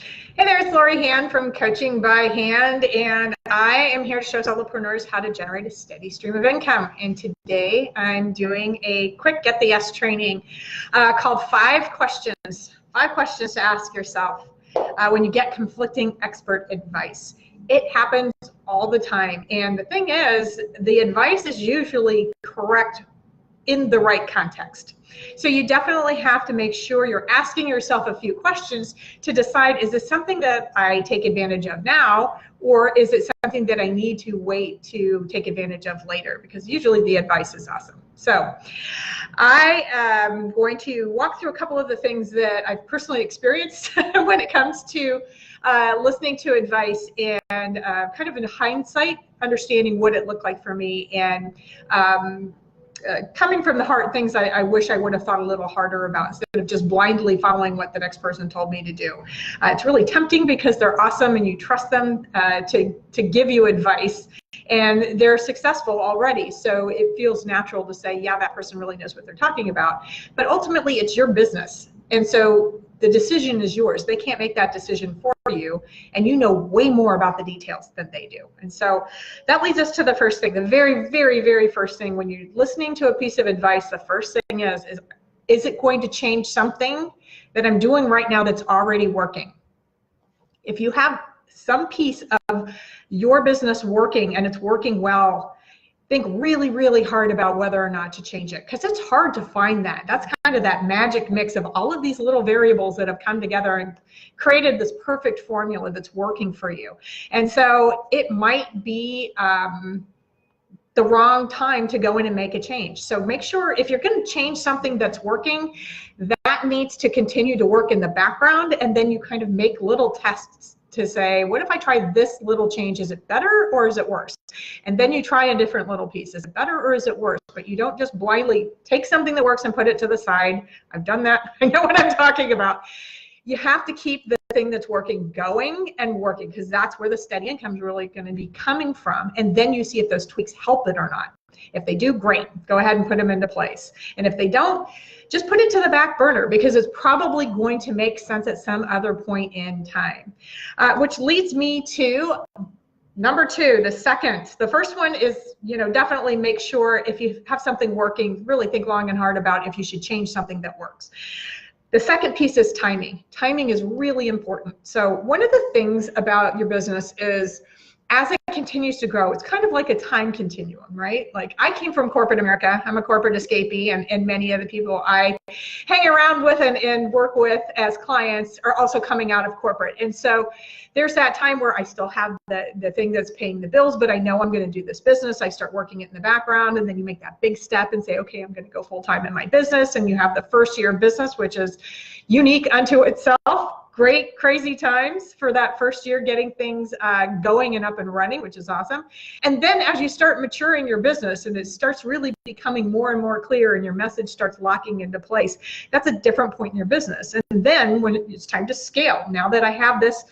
Hey there, it's Lori Hand from Coaching by Hand, and I am here to show solopreneurs how to generate a steady stream of income. And today I'm doing a quick Get the Yes training called 5 questions. 5 questions to ask yourself when you get conflicting expert advice. It happens all the time. And the thing is, the advice is usually correct in the right context. So you definitely have to make sure you're asking yourself a few questions to decide, is this something that I take advantage of now, or is it something that I need to wait to take advantage of later? Because usually the advice is awesome. So I am going to walk through a couple of the things that I've personally experienced when it comes to listening to advice and kind of in hindsight, understanding what it looked like for me, and coming from the heart, things I wish I would have thought a little harder about instead of just blindly following what the next person told me to do. It's really tempting because they're awesome and you trust them to give you advice, and they're successful already. So it feels natural to say, yeah, that person really knows what they're talking about. But ultimately, it's your business. And so the decision is yours. They can't make that decision for you, and you know way more about the details than they do. And so that leads us to the first thing. The very, very, very first thing when you're listening to a piece of advice, the first thing is it going to change something that I'm doing right now that's already working? If you have some piece of your business working and it's working well, think really, really hard about whether or not to change it, because it's hard to find that. That's kind of that magic mix of all of these little variables that have come together and created this perfect formula that's working for you. And so it might be the wrong time to go in and make a change. So make sure if you're going to change something that's working, that needs to continue to work in the background, and then you kind of make little tests to say, what if I try this little change? Is it better or is it worse? And then you try a different little piece. Is it better or is it worse? But you don't just blindly take something that works and put it to the side. I've done that. I know what I'm talking about. You have to keep the thing that's working going and working, because that's where the steady income is really going to be coming from. And then you see if those tweaks help it or not. If they do, great. Go ahead and put them into place. And if they don't, just put it to the back burner, because it's probably going to make sense at some other point in time. Which leads me to number 2, the second. The first one is, definitely make sure if you have something working, really think long and hard about if you should change something that works. The second piece is timing. Timing is really important. So one of the things about your business is, as it continues to grow, it's kind of like a time continuum, right? Like, I came from corporate America. I'm a corporate escapee, and many of the people I hang around with and work with as clients are also coming out of corporate. And so there's that time where I still have the thing that's paying the bills, but I know I'm going to do this business. I start working it in the background, and then you make that big step and say, okay, I'm going to go full time in my business. And you have the first year of business, which is unique unto itself. Great, crazy times for that first year, getting things going and up and running, which is awesome. And then as you start maturing your business and it starts really becoming more and more clear and your message starts locking into place, that's a different point in your business. And then when it's time to scale, now that I have this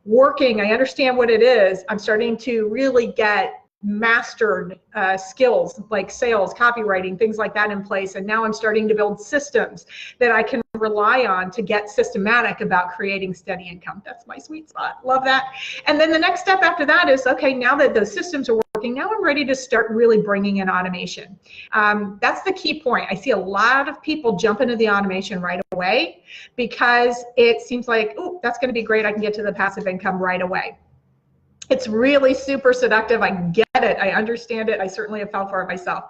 working, I understand what it is, I'm starting to really get mastered skills like sales, copywriting, things like that in place. And now I'm starting to build systems that I can rely on to get systematic about creating steady income. That's my sweet spot. Love that. And then the next step after that is, okay, now that those systems are working, now I'm ready to start really bringing in automation. That's the key point. I see a lot of people jump into the automation right away because it seems like, oh, that's going to be great. I can get to the passive income right away. It's really super seductive. I get it. I understand it. I certainly have fell for it myself.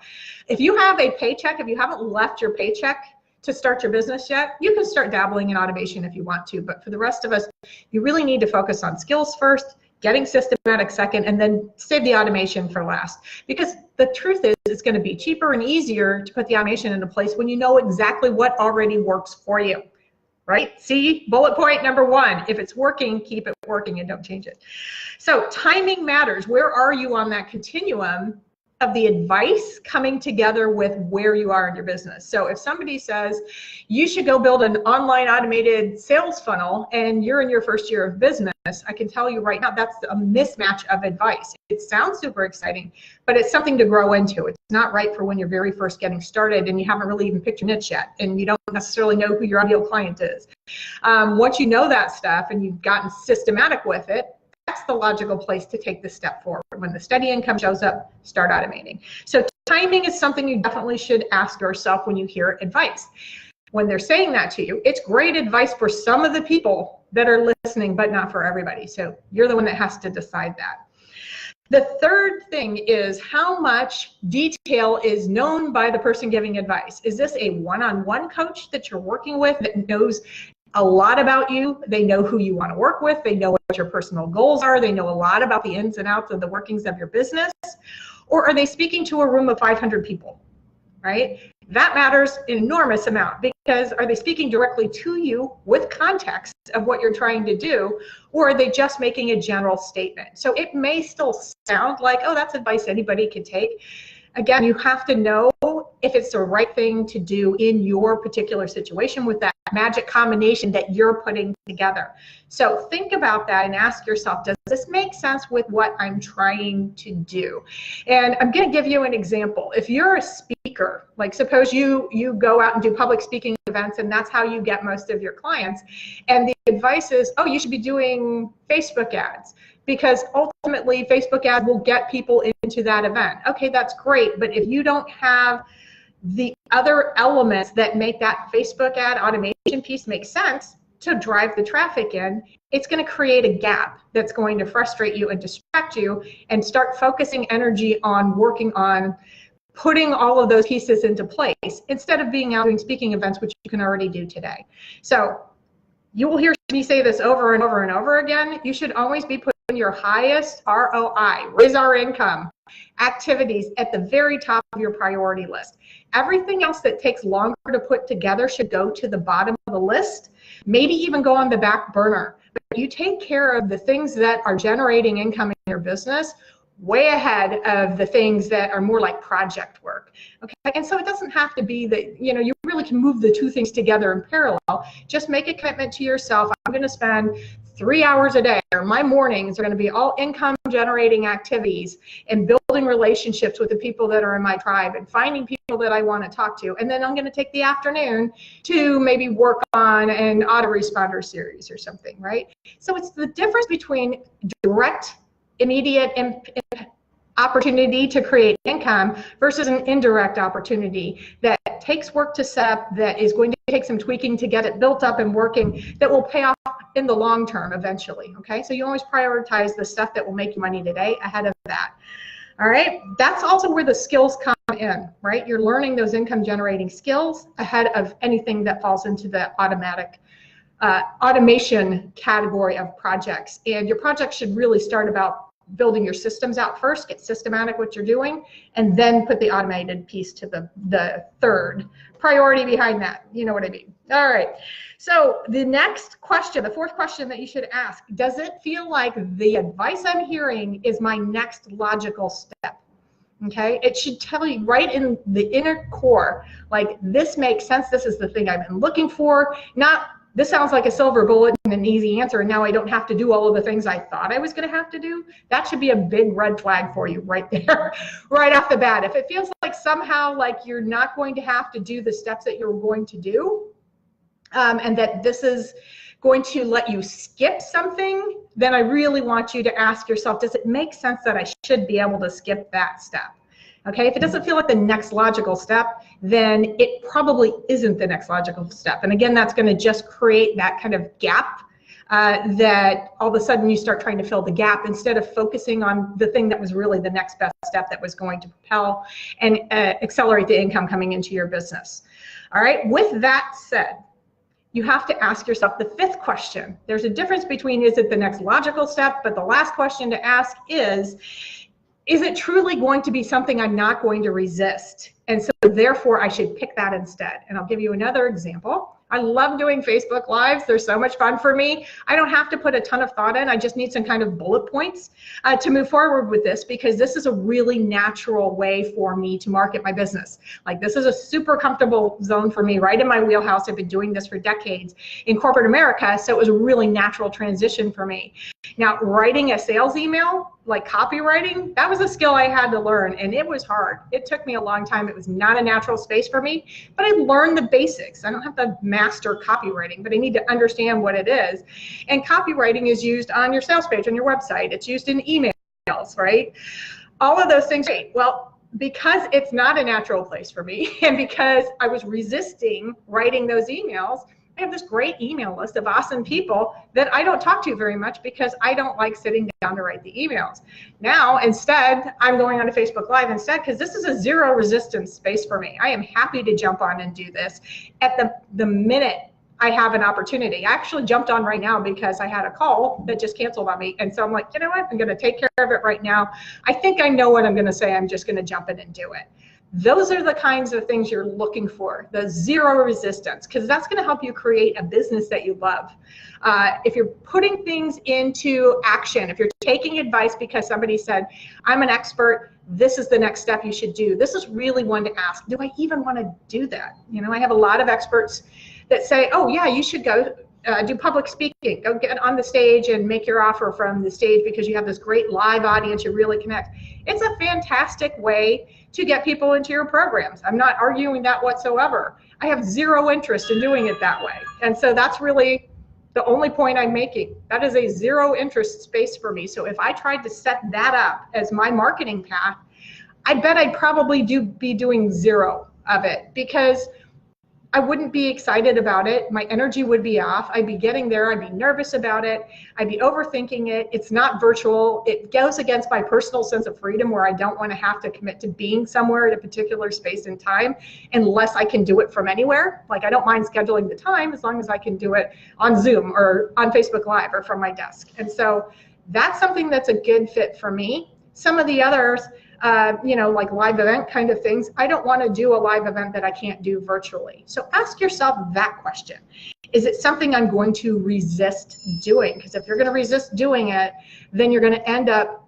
If you have a paycheck, if you haven't left your paycheck to start your business yet, you can start dabbling in automation if you want to. But for the rest of us, you really need to focus on skills first, getting systematic second, and then save the automation for last. Because the truth is, it's going to be cheaper and easier to put the automation into place when you know exactly what already works for you. Right? See, bullet point number 1, if it's working, keep it working and don't change it. So timing matters. Where are you on that continuum? of the advice coming together with where you are in your business. So if somebody says you should go build an online automated sales funnel and you're in your first year of business, I can tell you right now that's a mismatch of advice. It sounds super exciting, but it's something to grow into. It's not right for when you're very first getting started and you haven't really even picked your niche yet and you don't necessarily know who your ideal client is. Once you know that stuff and you've gotten systematic with it, that's the logical place to take this step forward. When the steady income shows up, start automating. So timing is something you definitely should ask yourself when you hear advice. When they're saying that to you, it's great advice for some of the people that are listening, but not for everybody. So you're the one that has to decide that. The third thing is how much detail is known by the person giving advice. Is this a one-on-one coach that you're working with that knows a lot about you? They know who you want to work with. They know what your personal goals are. They know a lot about the ins and outs of the workings of your business. Or are they speaking to a room of 500 people, right? That matters an enormous amount, because are they speaking directly to you with context of what you're trying to do, or are they just making a general statement? So it may still sound like, oh, that's advice anybody can take. Again, you have to know if it's the right thing to do in your particular situation with that magic combination that you're putting together. So think about that and ask yourself, does this make sense with what I'm trying to do? And I'm going to give you an example. If you're a speaker, like suppose you go out and do public speaking events and that's how you get most of your clients, and the advice is, oh, you should be doing Facebook ads, because ultimately Facebook ads will get people into that event. Okay, that's great, but if you don't have the other elements that make that Facebook ad automation piece make sense to drive the traffic in, it's going to create a gap that's going to frustrate you and distract you, and start focusing energy on working on putting all of those pieces into place instead of being out doing speaking events, which you can already do today. So you will hear me say this over and over and over again. You should always be putting your highest ROI, raise our income activities at the very top of your priority list. Everything else that takes longer to put together should go to the bottom of the list, maybe even go on the back burner. But you take care of the things that are generating income in your business way ahead of the things that are more like project work. Okay, and so it doesn't have to be that, you know, you really can move the two things together in parallel. Just make a commitment to yourself. I'm going to spend 3 hours a day, or my mornings are going to be all income generating activities and building relationships with the people that are in my tribe and finding people that I want to talk to. And then I'm going to take the afternoon to maybe work on an autoresponder series or something, right? So it's the difference between direct, immediate opportunity to create income versus an indirect opportunity that takes work to set up, that is going to take some tweaking to get it built up and working, that will pay off in the long term eventually. Okay, so you always prioritize the stuff that will make you money today ahead of that. All right, that's also where the skills come in, right? You're learning those income generating skills ahead of anything that falls into the automation category of projects. And your project should really start about building your systems out first, get systematic what you're doing, and then put the automated piece to the third priority behind that. You know what I mean? All right. So the next question, the fourth question that you should ask, does it feel like the advice I'm hearing is my next logical step? Okay, it should tell you right in the inner core, like, this makes sense, this is the thing I've been looking for, not this sounds like a silver bullet and an easy answer, and now I don't have to do all of the things I thought I was going to have to do. That should be a big red flag for you right there, right off the bat. If it feels like somehow like you're not going to have to do the steps that you're going to do, and that this is going to let you skip something, then I really want you to ask yourself, does it make sense that I should be able to skip that step? Okay, if it doesn't feel like the next logical step, then it probably isn't the next logical step. And again, that's going to just create that kind of gap that all of a sudden you start trying to fill the gap instead of focusing on the thing that was really the next best step that was going to propel and accelerate the income coming into your business. All right, with that said, you have to ask yourself the fifth question. There's a difference between is it the next logical step, but the last question to ask is it truly going to be something I'm not going to resist? And so therefore I should pick that instead. And I'll give you another example. I love doing Facebook Lives. They're so much fun for me. I don't have to put a ton of thought in. I just need some kind of bullet points to move forward with this, because this is a really natural way for me to market my business. Like, this is a super comfortable zone for me, right in my wheelhouse. I've been doing this for decades in corporate America, so it was a really natural transition for me. Now, writing a sales email, like copywriting, that was a skill I had to learn, and it was hard. It took me a long time. It was not a natural space for me, but I learned the basics. I don't have to master copywriting, but I need to understand what it is. And copywriting is used on your sales page, on your website. It's used in emails, right? All of those things. Well, because it's not a natural place for me, and because I was resisting writing those emails, I have this great email list of awesome people that I don't talk to very much, because I don't like sitting down to write the emails. Now, instead, I'm going on to Facebook Live instead, because this is a zero resistance space for me. I am happy to jump on and do this at the minute I have an opportunity. I actually jumped on right now because I had a call that just canceled on me. And so I'm like, you know what? I'm going to take care of it right now. I think I know what I'm going to say. I'm just going to jump in and do it. Those are the kinds of things you're looking for, the zero resistance, because that's going to help you create a business that you love. If you're putting things into action, if you're taking advice because somebody said, I'm an expert, this is the next step you should do. This is really one to ask, do I even want to do that? You know, I have a lot of experts that say, oh yeah, you should go do public speaking, go get on the stage and make your offer from the stage because you have this great live audience, you really connect. It's a fantastic way to get people into your programs. I'm not arguing that whatsoever. I have zero interest in doing it that way. And so that's really the only point I'm making. That is a zero interest space for me. So if I tried to set that up as my marketing path, I bet I'd probably be doing zero of it, because I wouldn't be excited about it. My energy would be off. I'd be getting there. I'd be nervous about it. I'd be overthinking it. It's not virtual. It goes against my personal sense of freedom, where I don't want to have to commit to being somewhere at a particular space and time unless I can do it from anywhere. Like, I don't mind scheduling the time as long as I can do it on Zoom or on Facebook Live or from my desk. And so that's something that's a good fit for me. Some of the others, you know, like live event kind of things, I don't want to do a live event that I can't do virtually. So ask yourself that question. Is it something I'm going to resist doing? Because if you're going to resist doing it, then you're going to end up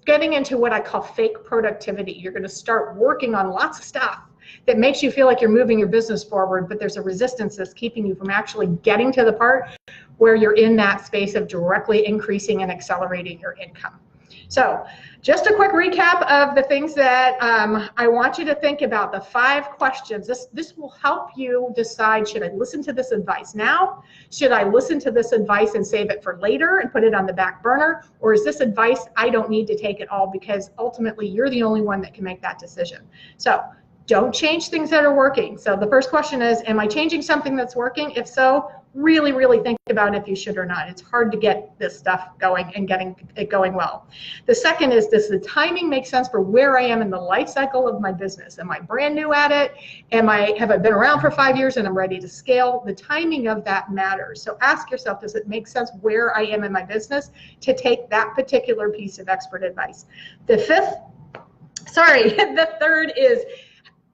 getting into what I call fake productivity. You're going to start working on lots of stuff that makes you feel like you're moving your business forward, but there's a resistance that's keeping you from actually getting to the part where you're in that space of directly increasing and accelerating your income. So just a quick recap of the things that I want you to think about, the 5 questions. This will help you decide, should I listen to this advice now? Should I listen to this advice and save it for later and put it on the back burner? Or is this advice I don't need to take at all, because ultimately you're the only one that can make that decision? So don't change things that are working. So the first question is, am I changing something that's working? If so, really, really think about if you should or not. It's hard to get this stuff going and getting it going well. The second is, does the timing make sense for where I am in the life cycle of my business? Am I brand new at it? Have I been around for 5 years and I'm ready to scale? The timing of that matters. So ask yourself, does it make sense where I am in my business to take that particular piece of expert advice? The third is,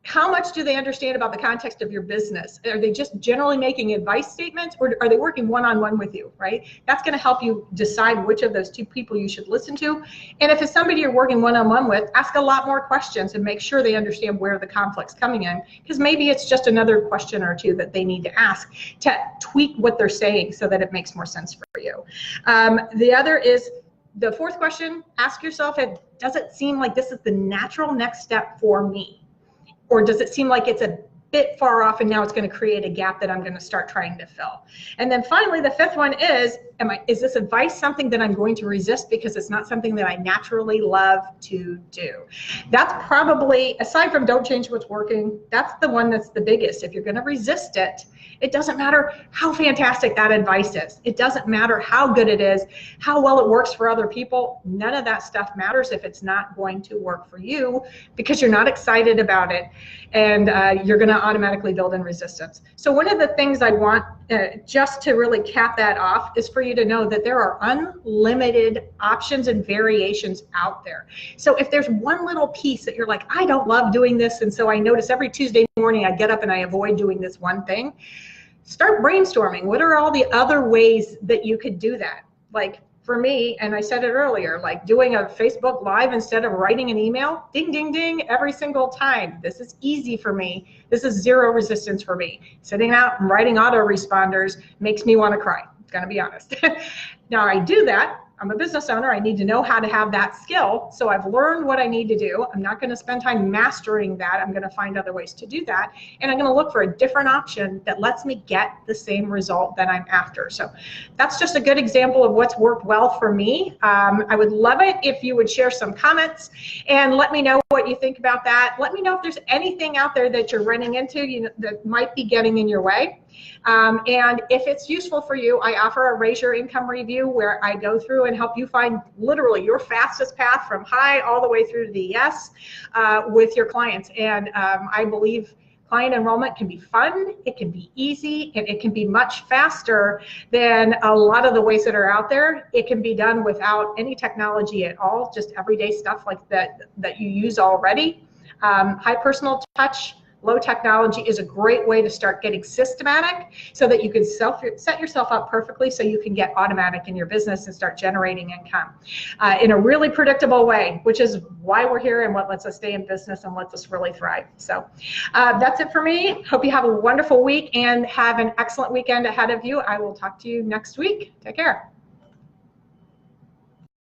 how much do they understand about the context of your business? Are they just generally making advice statements, or are they working one-on-one with you, right? That's going to help you decide which of those 2 people you should listen to. And if it's somebody you're working one-on-one with, ask a lot more questions and make sure they understand where the conflict's coming in, because maybe it's just another question or 2 that they need to ask to tweak what they're saying so that it makes more sense for you. The other is, the 4th question, ask yourself, does it seem like this is the natural next step for me? Or does it seem like it's a bit far off and now it's going to create a gap that I'm going to start trying to fill? And then finally, the 5th one is, is this advice something that I'm going to resist because it's not something that I naturally love to do? That's probably, aside from don't change what's working, that's the one that's the biggest. If you're going to resist it It doesn't matter how fantastic that advice is. It doesn't matter how good it is, how well it works for other people. None of that stuff matters if it's not going to work for you, because you're not excited about it, and you're going to automatically build in resistance. So one of the things I want just to really cap that off is for you to know that there are unlimited options and variations out there. So if there's one little piece that you're like, I don't love doing this, and so I notice every Tuesday morning I get up and I avoid doing this one thing, start brainstorming. What are all the other ways that you could do that? Like for me, and I said it earlier, like doing a Facebook Live instead of writing an email, ding, ding, ding, every single time. This is easy for me. This is zero resistance for me. Sitting out and writing autoresponders makes me want to cry, gonna be honest. Now I do that. I'm a business owner. I need to know how to have that skill. So I've learned what I need to do. I'm not going to spend time mastering that. I'm going to find other ways to do that. And I'm going to look for a different option that lets me get the same result that I'm after. So that's just a good example of what's worked well for me. I would love it if you would share some comments and let me know what you think about that. Let me know if there's anything out there that you're running into that might be getting in your way. And if it's useful for you, I offer a Raise Your Income review where I go through and help you find literally your fastest path from high all the way through to the yes with your clients. And I believe client enrollment can be fun, it can be easy, and it can be much faster than a lot of the ways that are out there. It can be done without any technology at all, just everyday stuff like that you use already. High personal touch, low technology is a great way to start getting systematic so that you can set yourself up perfectly so you can get automatic in your business and start generating income in a really predictable way, which is why we're here and what lets us stay in business and lets us really thrive. So that's it for me. Hope you have a wonderful week and have an excellent weekend ahead of you. I will talk to you next week. Take care.